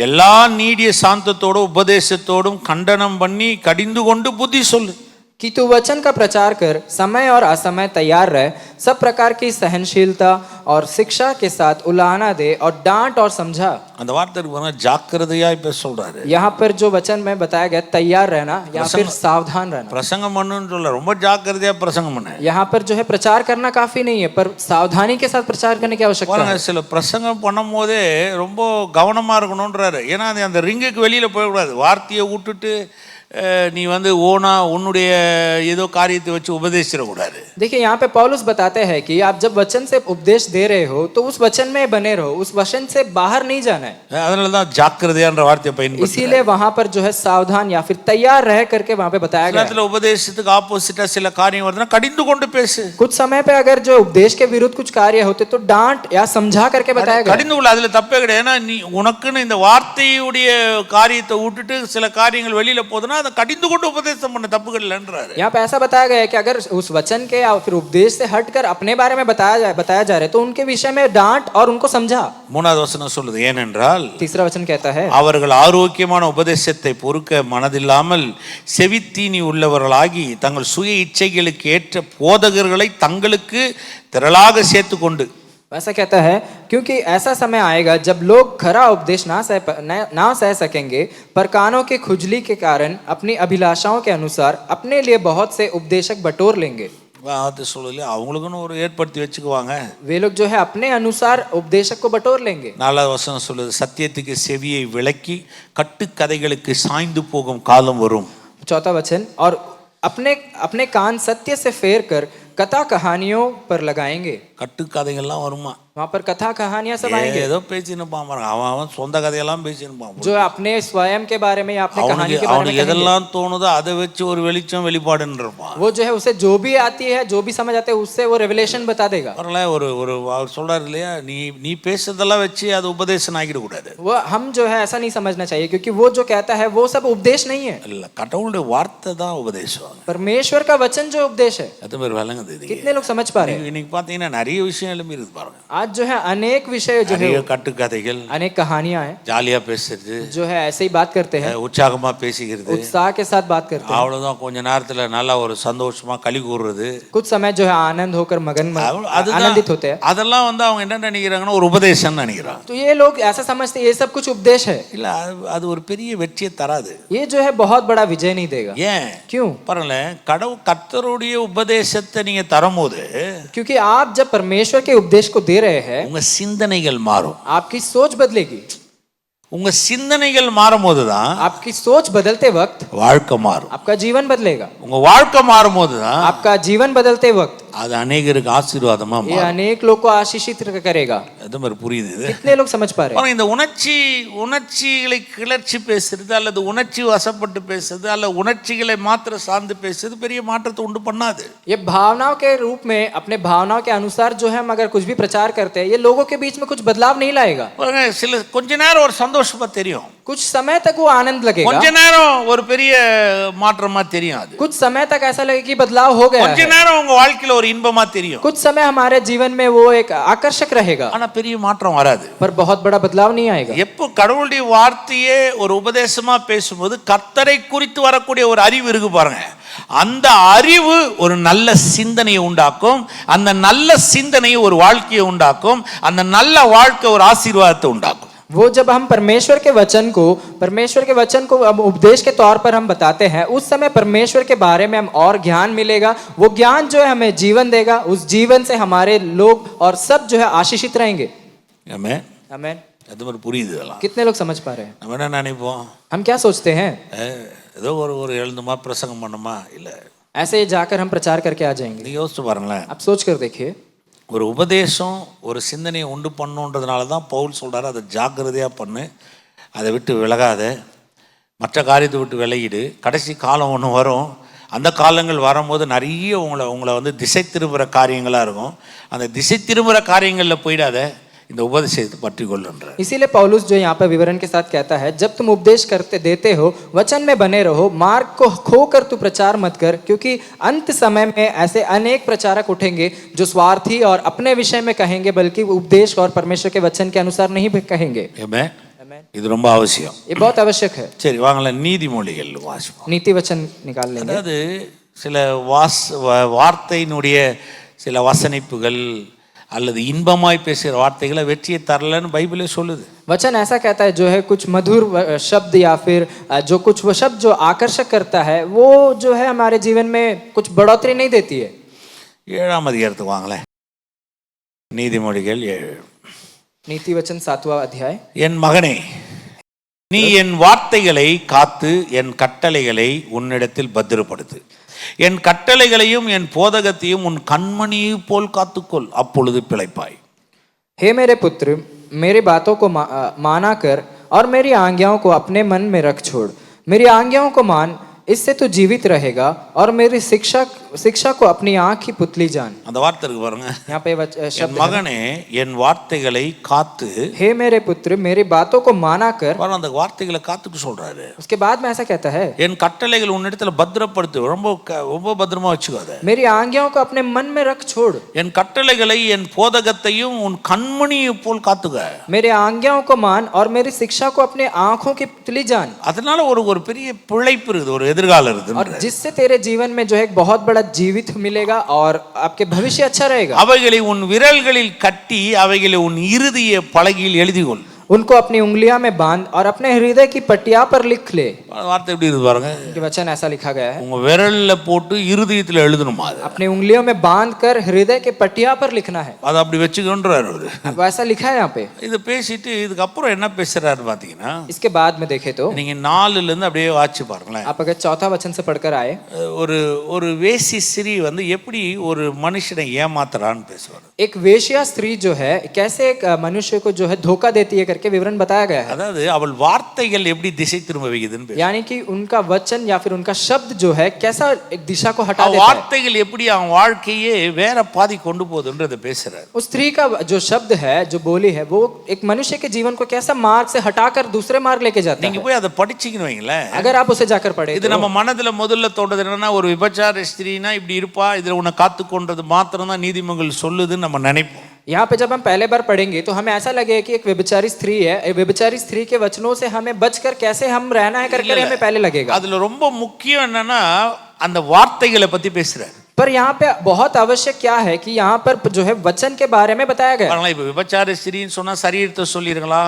எல்லா நீடிய சாந்தத்தோடும் உபதேசத்தோடும் கண்டனம் பண்ணி கடிந்து கொண்டு புத்தி சொல்லு. कि तू वचन का प्रचार कर, समय और असमय तैयार रह, सब प्रकार की सहनशीलता और शिक्षा के साथ उलाहना दे और डांट और समझा. அந்த வார்த்தைக்கு வந்து ஜாக்கிரதையாய் பேச சொல்றாரு. यहाँ पर जो वचन में बताया गया तैयार रहना या फिर सावधान रहना. பிரசங்கம் பண்ணுன்னு சொல்ல, ரொம்ப ஜாக்கிரதையா பிரசங்கம் பண்ணு. यहाँ पर जो है प्रचार करना काफी नहीं है पर सावधानी के साथ प्रचार करने की आवश्यकता है. சில பிரசங்கம் பண்ணும் போதே ரொம்ப கவனமா இருக்கணும்ன்றாரு. ஏன்னா அந்த ரிங்குக்கு வெளியில போயிடக்கூடாது. வார்த்தையை விட்டுட்டு நீ வந்து ஓனா உன்னுடைய ஏதோ காரியத்தை வச்சு உபதேசிடக்கூடாது. देखिए यहाँ पे पौलुस बताते हैं कि आप जब वचन से उपदेश दे रहे हो तो उस वचन में बने रहो, उस वचन से बाहर नहीं जाना है. அதனால தான் ஜாக்கிரதையான்ற வார்த்தையை பயன்படுத்துறாரு. इसीलिए वहां पर जो है सावधान या फिर तैयार रह करके वहां पे बताया गया है. உபதேசத்துக்கு ஆப்போசிட்டா சில காரியம் வருதுன்னா கடிந்து கொண்டு பேசு. कुछ समय पे अगर जो उपदेश के विरुद्ध कुछ कार्य होते तो डांट या समझा करके बताया गया. கடிந்து கொள்ள, அதுல தப்பே கிடையாது. ஏன்னா நீ உனக்குன்னு இந்த வார்த்தையுடைய காரியத்தை விட்டுட்டு சில காரியங்கள் வெளியில போதுன்னா அதை கடிந்து கொண்டு உபதேசம் பண்ண தப்புகள் இல்லைன்றாரு. यहाँ पे ऐसा बताया गया है कि अगर उस वचन के या फिर उपदेश से हटकर अपने बारे में बताया जा रहा है तो उनके विषय में डांट और उनको समझा. 3வது வசனம் சொல்லுது, ஏனென்றால் तीसरा वचन कहता है, அவர்கள் ஆரோக்கியமான உபதேசத்தை பொறுக்க மனதில்லாமல் செவித்தீனி உள்ளவர்களாகி தங்கள் சுய இச்சைகளுக்கு ஏற்ற போதகர்களை தங்களுக்கு திரளாக சேர்த்துக்கொண்டு. वैसा कहता है क्योंकि ऐसा समय आएगा जब लोग खरा उपदेश ना सह सकेंगे पर कानों की खुजली के कारण अपनी अभिलाषाओं के अनुसार अपने लिए बहुत से उपदेशक बटोर लेंगे. அவங்களுக்குன்னு ஒரு ஏற்படுத்தி வச்சுக்குவாங்க. वे लोग जो है अपने अनुसार उपदेशक को बटोर लेंगे. 4வது வசனம் சொல்லுது, சத்தியத்துக்கு செவியை விலக்கி கட்டுக்கதைகளுக்கு சாய்ந்து போகும் காலம் வரும். 4वां वचन, और अपने कान सत्य से फेर कर कथा कहानियों पर लगाएंगे. கட்டுக்கதைகள்லாம் வருமா? वहाँ पर कथा कहानियां सब आएंगे ஏதோ பேசின்னு பாப்பான், அவன் அவன் சொந்த கதையெல்லாம் பேசின்னு பாப்பான். जो अपने स्वयं के बारे में या अपने कहानी அவனுக்கு के बारे में அவனுக்கு कहेंगे। எதெல்லாம் தோணுதோ அதை வச்சு ஒரு வெளிச்சம் வெளிப்பாடுன்னு இருப்பான். वो जो है उसे जो भी आती है जो भी समझ आते है उससे वो रेवलेशन बता देगा। வரல ஒரு ஒரு அவர் சொல்றாரு இல்லையா, நீ நீ பேசுறதெல்லாம் வச்சு அது உபதேசம் ஆகிட கூடாது. वो हम जो है ऐसा नहीं समझना चाहिए क्योंकि वो जो कहता है वो सब उपदेश नहीं है, இல்ல, கடவுளுடைய வார்த்தை தான் உபதேசம். परमेश्वर का वचन जो उपदेश है। அது பேர் விளங்குது இது. कितने लोग समझ पा रहे हैं? இன்னைக்கு பாத்தீங்கன்னா நிறைய விஷயம் எழுப்பி இருக்கு பாருங்க. आज जो है अनेक विषय जो है, நிறைய கட்டுக்கதைகள், अनेक कहानियां हैं ஜாலியா பேசுறது, जो है ऐसे ही बात करते हैं, உற்சாகமா பேசிக்கிறது, उत्साह के साथ बात करते हैं, அவ்வளவுதான். கொஞ்ச நேரத்துல நல்லா ஒரு சந்தோஷமா களி கூறுறது, कुछ समय जो है आनंद होकर मगन அதுதான். आनंदित होते हैं। அதெல்லாம் அவங்க என்ன நினைக்கிறாங்கன்னா ஒரு உபதேசம் நினைக்கிறாங்க. तो ये लोग ऐसा समझते हैं ये सब कुछ उपदेश है। இல்ல, அது ஒரு பெரிய வெற்றியை தராது. ये जो है बहुत बड़ा विजय नहीं देगा। ஏன்? क्यों? பாருங்களேன், கர்த்தருடைய உபதேசத்தை நீங்க தரும்போது क्योंकि आप जब परमेश्वर के उपदेश को दे रहे हैं உங்க சிந்தனைகள் மாறும். आपकी सोच बदलेगी। உங்க சிந்தனைகள் மாறும்போது தான் आपकी सोच बदलते वक्त வாழ்க்கை மாறும். आपका जीवन बदलेगा। உங்க வாழ்க்கை மாறும்போது தான் आपका जीवन बदलते वक्त அது अनेகருக்கு ஆசீர்வாதமா ये மாறும். अनेक लोग को आशीषित करेगा। அது மாதிரி புரியுது இது. कितने लोग समझ पा रहे हैं? பாருங்க, இந்த உணர்ச்சிகளை கிளர்ச்சி பேசுறது அல்லது உணர்ச்சி வசப்பட்டு பேசுறது அல்லது உணர்ச்சிகளை மாத்திர சார்ந்து பேசுறது பெரிய மாற்றத்தை உண்டு பண்ணாது. ये भावनाओं के रूप में अपने भावनाओं के अनुसार जो है हम अगर कुछ भी प्रचार करते हैं ये लोगों के बीच में कुछ बदलाव नहीं लाएगा। பாருங்க, சில கொஞ்ச நேரம் ஒரு சந்தோஷமா தெரியும், कुछ समय तक वो आनंद लगेगा, கொஞ்ச நேரம் ஒரு பெரிய மாற்றமா தெரியும், அது कुछ समय तक ऐसा लगे कि बदलाव हो गया கொஞ்ச है, நேரம் உங்க வாழ்க்கையில ஒரு இன்பமா தெரியும், कुछ समय हमारे जीवन में वो एक आकर्षक रहेगा, ஆனா பெரிய மாற்றம் வராது. पर बहुत बड़ा बदलाव नहीं आएगा। எப்போ கடவுளுடைய வார்த்தையே ஒரு உபதேசமா பேசும்போது கர்த்தரை குறித்து வரக்கூடிய ஒரு அறிவு இருக்கு பாருங்க, அந்த அறிவு ஒரு நல்ல சிந்தனையை உண்டாக்கும், அந்த நல்ல சிந்தனை ஒரு வாழ்க்கையை உண்டாக்கும், அந்த நல்ல வாழ்க்கை ஒரு ஆசீர்வாதத்தை உண்டாக்கும். वो जब हम परमेश्वर के वचन को अब उपदेश के तौर पर हम बताते हैं उस समय परमेश्वर के बारे में हम और ज्ञान मिलेगा, वो ज्ञान जो है हमें जीवन देगा, उस जीवन से हमारे लोग और सब जो है आशीषित रहेंगे। ஆமென். आमीन। அது மாதிரி புரியுது இதெல்லாம். कितने लोग समझ पा रहे हैं? நம்ம என்ன நினைப்போம், हम क्या सोचते हैं ஏதோ ஒரு எழுந்துமா பிரசங்கம் பண்ணுமா, இல்ல ऐसे ही जाकर हम प्रचार करके आ जाएंगे? நீங்க யோசிச்சு பாருங்களேன். आप सोच कर देखिए, ஒரு உபதேசம் ஒரு சிந்தனையை உண்டு பண்ணுன்றதுனால தான் பவுல் சொல்றாரு, அதை ஜாக்கிரதையா பண்ணு, அதை விட்டு விலகாத, மற்ற காரியத்தை விட்டு விலகிடு, கடைசி காலம் ஒன்று வரும், அந்த காலங்கள் வரும்போது நிறைய உங்களை வந்து திசை திரும்புகிற காரியங்களாக இருக்கும், அந்த திசை திரும்புகிற காரியங்களில் போயிடாத, இந்த உபதேசத்தை பற்றி கொள்ளுன்ற. इसीलिए पौलुस जो यहाँ पर विवरण के साथ कहता है, जब तुम उपदेश देते हो वचन में बने रहो, मार्ग को खोकर तू प्रचार मत कर, क्योंकि अंत समय में ऐसे अनेक प्रचारक उठेंगे जो स्वार्थी और अपने विषय में कहेंगे, बल्कि उपदेश और परमेश्वर के वचन के अनुसार नहीं कहेंगे। ஆமென். இது ரொம்ப அவசியம். ये बहुत आवश्यक है। சரி, வாங்கலாம் நீதிமொழிகள் வாசிப்போம். नीति वचन निकाल लेंगे। அதாவது சில வார்த்தையினுடைய சில வசனிப்புகள் அல்லது இன்பமாய் பேசுகிற வார்த்தைகளை வெற்றியை தரலன்னு பைபிளே சொல்லுது. वचन ऐसा कहता है जो है कुछ मधुर शब्द या फिर जो कुछ वो शब्द जो आकर्षक करता है वो जो है हमारे जीवन में कुछ बढ़ोतरी नहीं देती है। 7ஆம் அதிகாரத்துக்கு வாங்களேன். நீதிமொழிகள் 7. नीति वचन 7वां अध्याय। என் மகனே, நீ என் வார்த்தைகளை காத்து என் கட்டளைகளை உன்னிடத்தில் பத்திரப்படுத்து, என் கட்டளைகளையும் என் போதகத்தையும் உன் கண்மணியை போல் காத்துக்கொள், அப்பொழுது பிழைப்பாய். हे मेरे पुत्र, मेरी बातों को माना कर और मेरी आज्ञाओं को अपने मन में रख छोड़, मेरी आज्ञाओं को मान, इससे तू जीवित रहेगा और मेरी शिक्षा को अपनी आंख की पुतली जान। அந்த வார்த்தை இருக்கு பாருங்க, यहाँ पे என் மகனே என் வார்த்தைகளை காத்து. हे मेरे पुत्र, मेरी बातों को माना कर, அந்த வார்த்தைகளை காத்துக்கு சொல்றாரு. उसके बाद में ऐसा कहता है, என் கட்டளைகள் உன்னிடத்துல பத்திரப்படுத்து, ரொம்ப பத்திரமா வச்சுக்காத, मेरी आज्ञाओं को अपने मन में रख छोड़, என் கட்டளைகளை என் போதகத்தையும் உன் கண்மணியை போல் காத்துக்க, मेरी आज्ञाओं को मान और मेरी शिक्षा को अपने आंखों की पुतली जान। அதனால ஒரு பெரிய பிழைப்பு இருக்குது, ஒரு எதிர்காலம் இருக்குது, और जिससे तेरे जीवन में जो है एक बहुत बड़ा जीवित मिलेगा और आपके भविष्य अच्छा रहेगा। அவைகளை உன் விரல்களில் கட்டி அவைகளை உன் இருதய பலகையில் எழுதிக்கொள். उनको अपनी उंगलियां में बांध और अपने हृदय की पटिया पर लिख ले। வார்த்தை எப்படி இருக்கு பாருங்க. कि वचन ऐसा लिखा गया है, உங்க விரல்ல போட்டு இருதயத்துல எழுதணுமா அது. अपनी उंगलियों में बांध कर हृदय के पटिया पर लिखना है। அதை அப்படி வச்சுக்கொன்றாரு அவரு. अब ऐसा लिखा है यहाँ पे। இது பேசிட்டு இதுக்கு அப்புறம் என்ன பேசுறாரு பாத்தீங்கன்னா, इसके बाद में देखे तो நீங்க 4ல இருந்து அப்படியே வாட்சி பாருங்களேன். आप अगर चौथा वचन से पढ़कर आए, ஒரு ஒரு வேசி ஸ்திரீ வந்து எப்படி ஒரு மனுஷனை ஏமாத்துறான்னு பேசுவார். एक वेश्या स्त्री जो है कैसे एक मनुष्य को जो है धोखा देती है करके विवरण बताया गया है। அதாவது அவள் வார்த்தைகள் எப்படி திசை திரும்ப வைக்குதுன்னு பேசுவார். यानी कि उनका वचन या फिर उनका शब्द जो है कैसा एक दिशा को हटा देता है। வார்த்தைகள் எப்படி அவன் வாழ்க்கையே வேற பாதி கொண்டு போகுதுன்றத பேசுறாரு. उस स्त्री का जो शब्द है, जो बोली है, वो एक मनुष्य के जीवन को कैसा मार्ग से हटाकर दूसरे मार्ग लेके जाता நீங்க है। போய் அதை படிச்சீங்கன்னு வைங்களேன். अगर आप उसे जाकर पढ़े இது நம்ம மனதுல முதல்ல தோன்றது என்னன்னா, ஒரு விபச்சார ஸ்திரீனா இப்படி இருப்பா, இதுல உன்னை காத்துக்கொண்டது மாத்திரம் தான் நீதிமொழிகள் சொல்லுதுன்னு நம்ம நினைப்போம். यहाँ पे जब हम पहले बार पढ़ेंगे तो हमें ऐसा लगेगा कि एक व्यभिचारी स्त्री है, एक व्यभिचारी स्त्री के वचनों से हमें बचकर कैसे हम रहना है करके हमें पहले लगेगा। அதுல ரொம்ப முக்கியம் என்னன்னா அந்த வார்த்தைகளை பத்தி பேசுறாரு. पर यहाँ पे बहुत आवश्यक क्या है कि यहाँ पर जो है वचन के बारे में बताया गया है। பாருங்களேன், இப்ப விபச்சார ஸ்திரீன்னு சொன்னா சரீரத்தை சொல்லிருங்களா,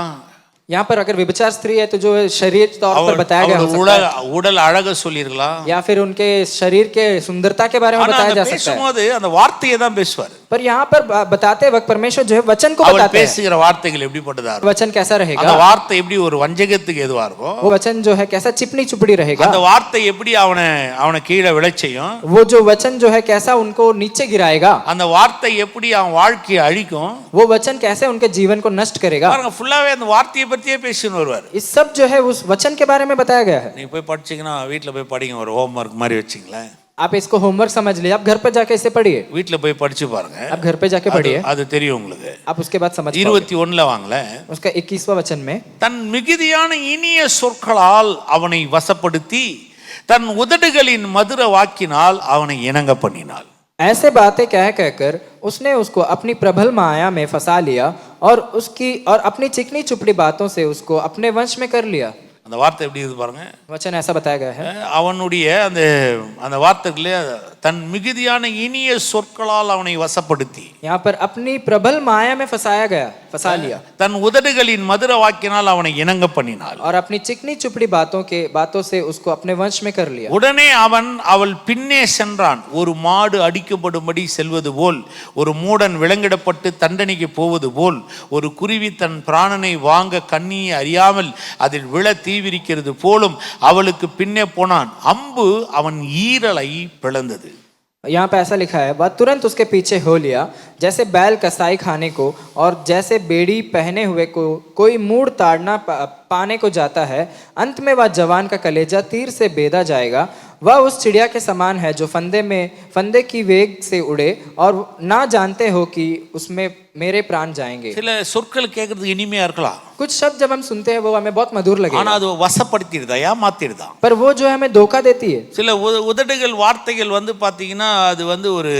यहाँ पर अगर व्यभिचार स्त्री है तो जो है शरीर तौर पर बताया गया हो सकता है, உடல் அழக சொல்லிருங்களா, या फिर उनके शरीर के सुंदरता के बारे में बताया जा सकता है। பேசும்போது அந்த வார்த்தையை தான் பேசுவார். पर यहाँ पर बताते वक्त परमेश्वर जो है वचन को அவர் बताते हैं। பேசுகிற வார்த்தைகள் எப்படிப்பட்டதா இருக்கும், वचन कैसा அந்த रहेगा, வார்த்தை எப்படி ஒரு வஞ்சகத்துக்கு எதுவா இருக்கும், वो वचन जो है कैसा चिपनी चुपड़ी रहेगा, அந்த வார்த்தை எப்படி அவனை கீழே விழச் செய்யும், वो जो वचन जो है कैसा उनको नीचे गिराएगा, அந்த வார்த்தை எப்படி அவன் வாழ்க்கையை அழிக்கும். वो वचन कैसे उनके जीवन को नष्ट करेगा। பாருங்க, ஃபுல்லாவே அந்த வார்த்தையை பத்தியே பேசின்னு வருவார். इस सब जो है उस वचन के बारे में बताया गया है। நீங்க போய் படிச்சீங்கன்னா வீட்ல போய் படிங்க, ஒரு ஹோம்வொர்க் மாதிரி வச்சிங்களேன். आप इसको होमवर्क समझ लीजिए, आप घर पर जाके इसे पढ़िए, வீட்ல போய் படிச்சு பாருங்க, आप घर पे जाके पढ़िए, அது தெரியும் உங்களுக்கு. आप उसके बाद समझ पाओगे। 21ல வாங்களேன். उसका 21वां वचन में, தன் மிகுதியான இனிய சொற்களால் அவனை வசப்படுத்தி தன் உதடுகளின் மதுர வாக்கினால் அவனை இணங்க பண்ணினாள். ऐसे बातें कह कहकर उसने उसको अपनी प्रबल माया में फंसा लिया और अपनी चिकनी चुपड़ी बातों से उसको अपने वंश में कर लिया। அந்த வார்த்தை எப்படி இது பாருங்க. वचन ऐसा बताया गया है, அவனுடைய அந்த வார்த்தைகளே தன் மிகுதியான இனிய சொற்களால் அவனை வசப்படுத்தி, यहाँ पर अपनी प्रबल माया में फंसा लिया, தன் உதடுகளின் மதுர வாக்கினால் அவனை இணங்க பண்ணினாள். और अपनी चिकनी चुपड़ी बातों से उसको अपने वंश में कर लिया। உடனே அவள் பின்னே சென்றான். ஒரு மாடு அடிக்கப்படும்படி செல்வது போல், ஒரு மூடன் விலங்கிடப்பட்டு தண்டனைக்கு போவது போல், ஒரு குருவி தன் பிராணனை வாங்க கண்ணியை அறியாமல் அதில் விழ தீவிரிக்கிறது போலும் அவளுக்கு பின்னே போனான். அம்பு அவன் ஈரலை பிளந்தது. यहाँ पे ऐसा लिखा है, वह तुरंत उसके पीछे हो लिया जैसे बैल कसाई खाने को और जैसे बेड़ी पहने हुए को कोई मूड़ ताड़ना पाने को जाता है। अंत में वह जवान का कलेजा तीर से बेधा जाएगा। वह उस चिड़िया के समान है जो फंदे की वेग से उड़े और ना जानते हो कि उसमें मेरे प्राण जाएंगे। சில சொற்கள் கேட்கறதுக்கு இனிமையா இருக்கலாம், कुछ शब्द जब हम सुनते हैं वो हमें बहुत मधुर ஆனா लगेगा, அது வசப்படுத்திடுதா, ஏமாத்திடுதா. पर वो जो है हमें धोखा देती है। சில உதடுகள் வார்த்தைகள் வந்து பாத்தீங்கன்னா அது வந்து ஒரு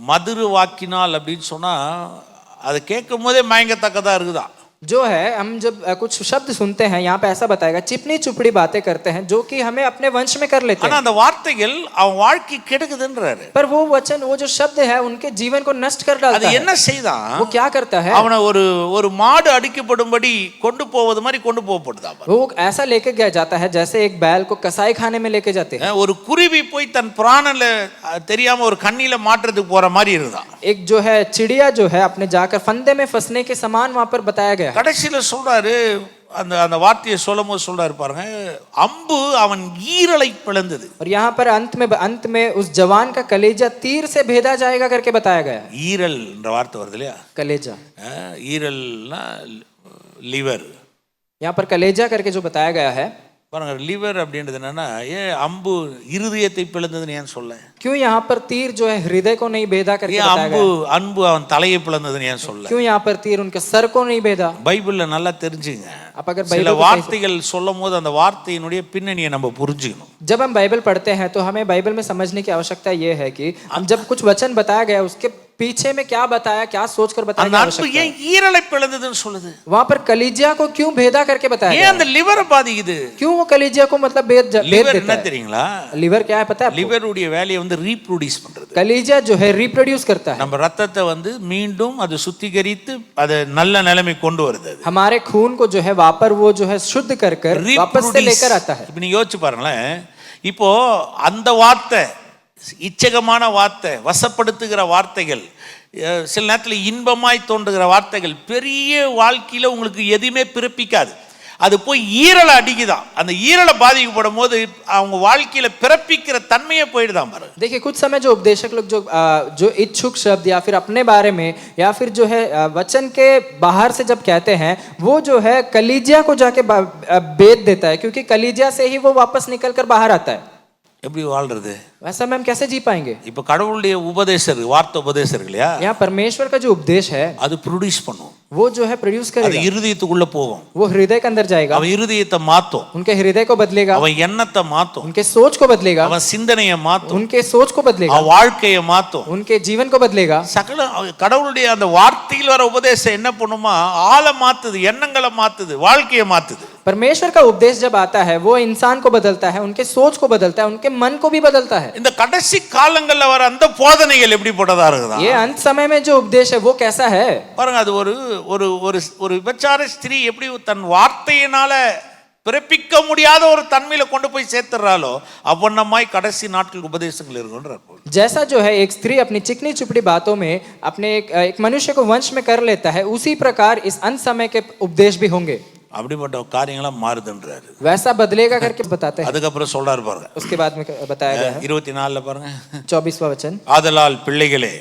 மதுர வாக்கினால் அப்படின்னு சொன்னா அது கேட்கும் போதே மயங்கத்தக்கதா இருக்குதா. जो है हम जब कुछ शब्द सुनते हैं, यहाँ पे ऐसा बताएगा, चिपनी चुपड़ी बातें करते हैं जो कि हमें अपने वंश में कर लेते ஆனா हैं, அந்த வார்த்தைகள் அவன் வாழ்க்கை கெடுக்குதுன்றாரு. पर वो वचन, वो जो शब्द है उनके जीवन को नष्ट कर அது डालता है। என்ன செய்தான், वो क्या करता है, அவனை ஒரு மாடு அடிக்கப்படும்படி கொண்டு போவது மாதிரி கொண்டு போகப்படுதா. वो ऐसा लेके गया जाता है जैसे एक बैल को कसाई खाने में लेके जाते हैं। ஒரு குருவி போய் தன் பிராணல தெரியாம ஒரு கண்ணில மாட்டுறதுக்கு போற மாதிரி இருந்தா. एक जो है चिड़िया जो है अपने जाकर फंदे में फंसने के समान वहां पर बताया गया है। கடைசியில சொல்றாரு, அந்த வார்த்தையை சொல்லும்போது சொல்றாரு பாருங்க, அம்பு அவன் ஈரலை பிளந்தது. और यहाँ पर अंत में उस जवान का कलेजा तीर से भेदा जाएगा करके बताया गया है। ஈரல் என்ற வார்த்தை வருது இல்லையா, कलेजा, ஈரல்னா லிவர். यहाँ पर कलेजा करके जो बताया गया है, பாருங்க, லிவர் அப்படின்றது என்னன்னா, ஏன் அம்பு இருதயத்தை பிளந்ததுன்னு ஏன் சொல்ல, क्यों यहाँ पर तीर जो है हृदय को नहीं भेदा करके ஏன் बताया गया? அன்பு அவன் தலையை பிளந்ததுன்னு ஏன் சொல்ல. क्यों यहाँ पर तीर उनके सर को नहीं भेदा? பைபிள்ல நல்லா தெரிஞ்சுங்க. आप अगर சில बाइबल को வார்த்தைகள் சொல்லும் போது அந்த வார்த்தையினுடைய பின்னணியை நம்ம புரிஞ்சுக்கணும். जब हम बाइबल पढ़ते हैं तो हमें बाइबल में समझने की आवश्यकता यह है कि हम जब कुछ वचन बताया गया उसके पीछे में क्या बताया, क्या सोचकर बताया, அந்த क्या அன்பு आवश्यकता ஏன் है। ஈரலை பிளந்ததுன்னு சொல்லுது? वहां पर कलीजिया को क्यों भेदा करके बताया ஏன் गया அந்த லிவரை பாதிக்குது? है? क्यों वो कलीजिया को मतलब भेद லிவர் देता என்ன है? தெரியுங்களா? लीवर क्या है पता है आपको? லிவருடைய வேலையை வந்து ரீப்ரொடியூஸ் பண்றது. कलीजिया जो है रिप्रोड्यूस करता है, நம்ம ரத்தத்தை வந்து மீண்டும் அது சுத்திகரித்து அதை நல்ல நிலைமை கொண்டு வருது. அது हमारे खून को जो है वापर वो जो है शुद्ध कर कर वापस से लेकर आता है। இப்போ நீங்க யோசிச்சு பாருங்களேன், இப்போ அந்த வார்த்தை இச்சகமான வார்த்தை, வசப்படுத்துகிற வார்த்தைகள், சில நேரத்தில் இன்பமாய் தோன்றுகிற வார்த்தைகள் பெரிய வாழ்க்கையில உங்களுக்கு எதுவுமே பிறப்பிக்காது. அது போய் ஈரலை அடிக்குதான். அந்த ஈரலை பாதிக்கப்படும் போது அவங்க வாழ்க்கையில பிறப்பிக்கிற தன்மையே போயிடுதான் பாருங்க. देखिए कुछ समय जो उपदेशक लोग जो इच्छुक शब्द या फिर अपने बारे में या फिर जो है वचन के बाहर से जब कहते हैं, वो जो है कलीजिया को जाके बेद देता है, क्योंकि कलीजिया से ही वो वापस निकल कर बाहर आता है। எப்படி வாழ்றது? वैसा में हम कैसे जी पाएंगे? இப்ப கடவுளுடைய உபதேசர், வார்த்தை உபதேசர் இல்லையா, यहाँ परमेश्वर का जो उपदेश है அது ப்ரொடியூஸ் பண்ணும். वो जो है प्रोड्यूस அது करेगा, இருதயத்துக்குள்ள போகும். वो हृदय के अंदर जाएगा, அவன் இருதயத்தை மாத்தும், उनके हृदय को बदलेगा, அவன் எண்ணத்தை மாத்தும், उनके सोच को बदलेगा, அவன் சிந்தனையை மாத்தும், उनके सोच को बदलेगा, அவன் வாழ்க்கையை மாத்தும். उनके जीवन को बदलेगा। சகல கடவுளுடைய அந்த வார்த்தையில் வர உபதேசம் என்ன பண்ணுமா? ஆளை மாத்துது, எண்ணங்களை மாத்துது, வாழ்க்கையை மாத்துது. परमेश्वर का उपदेश जब आता है वो इंसान को बदलता है, उनके सोच को बदलता है, उनके मन को भी बदलता है। இந்த கடைசி காலங்கள்ல வர அந்த போதனைகள் எப்படிப்பட்டதா இருக்குதா? ये अंत समय में जो उपदेश है वो कैसा है? பாருங்க, அது ஒரு ஒரு ஒரு ஒரு விபச்சார ஸ்திரீ எப்படி தன் வார்த்தையினால பிறப்பிக்க முடியாத ஒரு தன்மையில கொண்டு போய் சேர்த்துறாலோ, அவ்வண்ணமாய் கடைசி நாட்கள் உபதேசங்கள் இருக்குன்றார். जैसा जो है एक स्त्री अपनी चिकनी चुपड़ी बातों में अपने एक मनुष्य को वंश में कर लेता है, उसी प्रकार इस अंत समय के उपदेश भी होंगे। அப்படிப்பட்ட காரியங்களாம் மாறுதுன்றாரு. वैसा बदलेगा करके बताते हैं। அதுக்கப்புறம் சொல்றாரு பாருங்க, उसके बाद में बताया गया है 24ல பாருங்க, 24वां वचन, ஆதலால் பிள்ளைகளே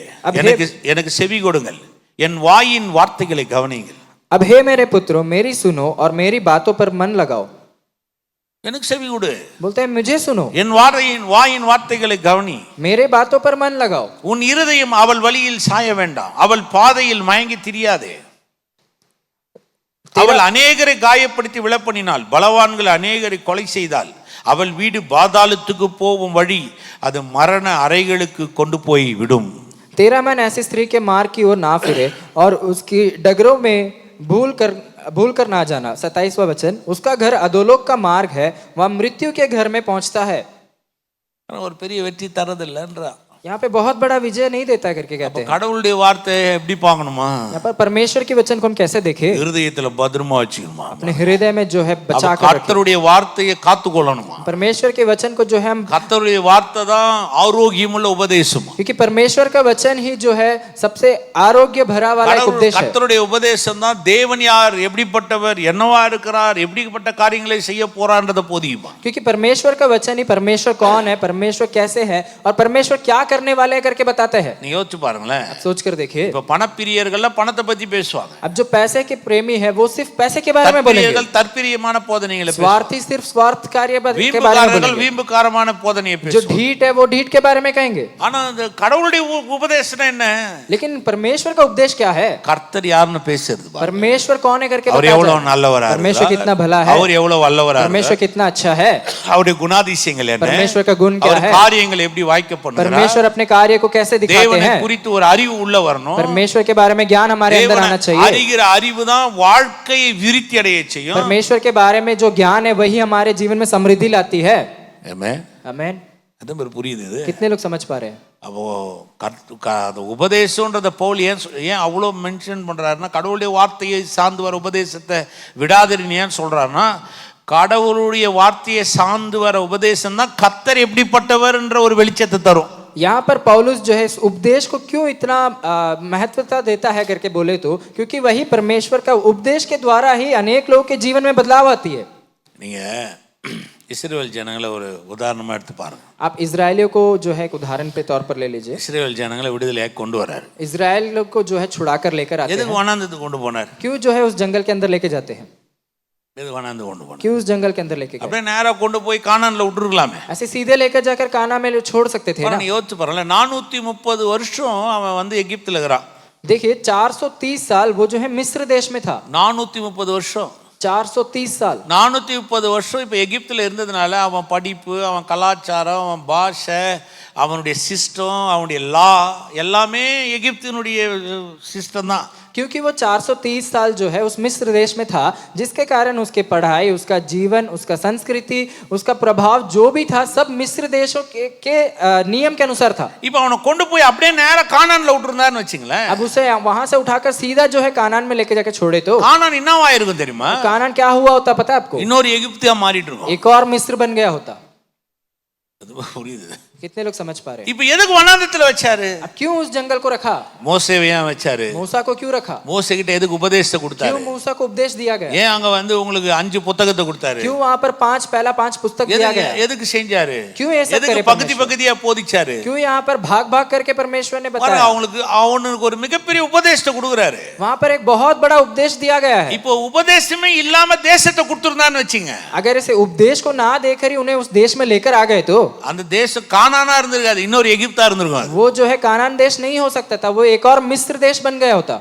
எனக்கு செவி கொடுங்கள், என் வாயின் வார்த்தைகளை கவனியுங்கள். अब हे मेरे पुत्रों मेरी सुनो और मेरी बातों पर मन लगाओ। எனக்கு செவி கொடு, बोलते हैं मुझे सुनो, என் வாயின் வார்த்தைகளை கவனி. मेरे बातों पर मन लगाओ। உன் இருதயம் அவள் வழியில் சாய வேண்டாம், அவள் பாதையில் மயங்கி திரியாதே. அவள் அநேகரை காயப்படுத்தி விழப்பண்ணினாள், பலவான்கள் அநேகரை கொலை செய்தாள். அவள் வீடு பாதாளத்துக்கு போகும் வழி அது மரண அறைகளுக்கு கொண்டு போய் விடும். तेरा मन ऐसी स्त्री के मार्ग की ओर ना फिरे और उसकी डगरों में भूल कर ना जाना। 27वां वचन, उसका घर अधोलोक का मार्ग है, वह मृत्यु के घर में पहुंचता है। ஒரு பெரிய வெற்றி தரதில்லைன்றா. यहाँ पे बहुत बड़ा विजय नहीं देता करके कहते हैं। கடவுளுடைய வார்த்தை எப்படி பார்க்கணுமா? यहाँ पर परमेश्वर के वचन को हम कैसे देखें? இருதயத்துல பத்திரமா வச்சுக்கணுமா? अपने हृदय में जो है बचा कर रखें। கர்த்தருடைய வார்த்தையை காத்துக்கொள்ளணுமா? परमेश्वर के वचन को जो है हम, கர்த்தருடைய வார்த்தை தான் ஆரோக்கியமுள்ள உபதேசம். क्योंकि परमेश्वर का वचन ही जो है सबसे आरोग्य भरा वाला एक उपदेश है। கர்த்தருடைய உபதேசம் தான் தேவன் யார், எப்படிப்பட்டவர், என்னவா இருக்கிறார், எப்படிப்பட்ட காரியங்களை செய்ய போறான்றத போதிக்குமா. क्योंकि परमेश्वर का वचन ही परमेश्वर कौन है, परमेश्वर कैसे है और परमेश्वर क्या करने वाले करके बताते हैं। நீ யோசிச்சு பாருங்களேன், सोच कर देखिए, இப்ப பணப்பிரியர்கள் பணத்தை பத்தி பேசுவாங்க, अब जो पैसे के प्रेमी है वो सिर्फ पैसे के बारे में बोलेंगे, தற்பிரியமான போதனைகளை பேசுவாங்க, स्वार्थी सिर्फ स्वार्थ कार्य के बारे में बोलेंगे, வீம்புக்காரமான போதனையை जो பேசுவாங்க. ढीठ है वो ढीठ के बारे में कहेंगे। ஆனா அந்த கடவுளுடைய உபதேசம் என்ன? लेकिन परमेश्वर का उपदेश क्या है? கர்த்தர் யாருன்னு பேசுறது பாருங்க. परमेश्वर कौन है करके அவர் எவ்வளவு நல்லவரா, परमेश्वर कितना भला है, அவர் எவ்வளவு வல்லவரா, परमेश्वर कितना अच्छा है, அவருடைய குணாதிசயங்கள் என்ன, परमेश्वर का गुण क्या है, காரியங்களை எப்படி வாய்க்க பண்ணுகிறார், परमेश्वर अपने कार्य को कैसे दिखाते தேவனை हैं, குறித்து ஒரு அறிவு உள்ள வரணும். परमेश्वर के बारे में ज्ञान हमारे अंदर आना चाहिए। அறிகிற அறிவு தான் வாழ்க்கையை விருத்தி அடைய செய்யும். परमेश्वर के बारे में जो ज्ञान है वही हमारे जीवन में समृद्धि लाती है। ஆமென். आमेन। அது ஒரு புரியுது இது. कितने लोग समझ पा रहे हैं? அப்போ அந்த உபதேசம்ன்றத பவுல் ஏன் அவ்வளோ மென்ஷன் பண்றாருன்னா, கடவுளுடைய வார்த்தையை சார்ந்து வர உபதேசத்தை விடாதிருன்னு ஏன் சொல்றாருன்னா, கடவுளுடைய வார்த்தையை சார்ந்து வர உபதேசம் தான் கர்த்தர் எப்படிப்பட்டவர் என்ற ஒரு வெளிச்சத்தை தரும். यहाँ पर पौलुस जो है इस उपदेश को क्यों इतना महत्वता देता है करके बोले तो, क्योंकि वही परमेश्वर का उपदेश के द्वारा ही अनेक लोगों के जीवन में बदलाव आती है। நீங்க இஸ்ரேல் ஜனங்களை ஒரு உதாரணமா எடுத்து பாருங்க. आप इजरायलियों को जो है एक उदाहरण पे तौर पर ले लीजिए। இஸ்ரேல் ஜனங்களை விடுதலையாக கொண்டு வராரு. इजराइल लोग को जो है छुड़ा कर लेकर आते எதுக்கு हैं। வனாந்தத்துக்கு கொண்டு போனார்? क्यों जो है उस जंगल के अंदर लेके जाते हैं? எதுக்கு வனாந்து கொண்டு போனார்? क्यों उस जंगल के अंदर लेके गए? அப்படியே நேரா கொண்டு போய் கானான்ல விட்டுருக்கலாமே. ऐसे सीधे लेकर जाकर काना में छोड़ सकते थे ना। யோசிச்சு பாருங்க, 430 வருஷம் அவன் வந்து எகிப்துல இருக்கிறான். देखिए 430 साल वो जो है मिस्र देश में था। 430 வருஷம் 430 साल 430 வருஷம் இப்ப எகிப்துல இருந்ததுனால அவன் படிப்பு, அவன் கலாச்சாரம், அவன் பாஷை, அவனுடைய சிஸ்டம், அவனுடைய லா எல்லாமே எகிப்தினுடைய சிஸ்டம் தான். क्योंकि वो 430 साल जो है उस मिस्र देश में था, जिसके कारण उसकी पढ़ाई, उसका जीवन, उसका संस्कृति, उसका प्रभाव जो भी था सब मिस्र देशों के नियम के अनुसार था. இப்ப அவனை கொண்டு போய் அப்படியே நேரா கானான்ல விட்டுருந்தாருன்னு வச்சுங்களேன். अब उसे वहां से उठाकर सीधा जो है कानान में लेके जाके छोड़े तो கானான் என்னவா இருக்கும் தெரியுமா? कानान क्या हुआ होता पता है आपको? இன்னொரு எகிப்தியா மாறிட்டு இருக்கும். एक और मिस्र बन गया होता. புரியுது? कितने लोग समझ पा रहे हैं? இப்ப எதுக்கு வனாந்தரத்துல வச்சாரு? अब क्यों उस जंगल को रखा? மோசேவை ஏன் வச்சாரு? मूसा को क्यों रखा? மோசே கிட்ட எதுக்கு உபதேசத்தை கொடுத்தாரு? क्यों मूसा को उपदेश दिया गया? ஏன் அங்க வந்து உங்களுக்கு 5 புத்தகத்தை கொடுத்தாரு? क्यों वहां पर पहला 5 पुस्तक दिया गया? எதுக்கு செஞ்சாரு? क्यों ये सब எதுக்கு करे பகுதி பகுதியா போதிச்சாரு? क्यों यहाँ पर भाग भाग करके परमेश्वर ने பாருங்க, बताया? அவனுக்கு ஒரு மிகப்பெரிய உபதேசத்தை கொடுக்குறாரு. वहां पर एक बहुत बड़ा उपदेश दिया गया है. இப்போ உபதேசமே இல்லாம தேசத்தை கொடுத்துருந்தான்னு வச்சுங்க, अगर इसे उपदेश को ना देकर ही उन्हें उस देश में लेकर आ गए तो அந்த தேசம் கானானா இருந்திருக்காது, இன்னொரு எகிப்தா இருந்திருக்கும். वो जो है कानान देश नहीं हो सकता था, वो एक और मिस्र देश बन गया होता.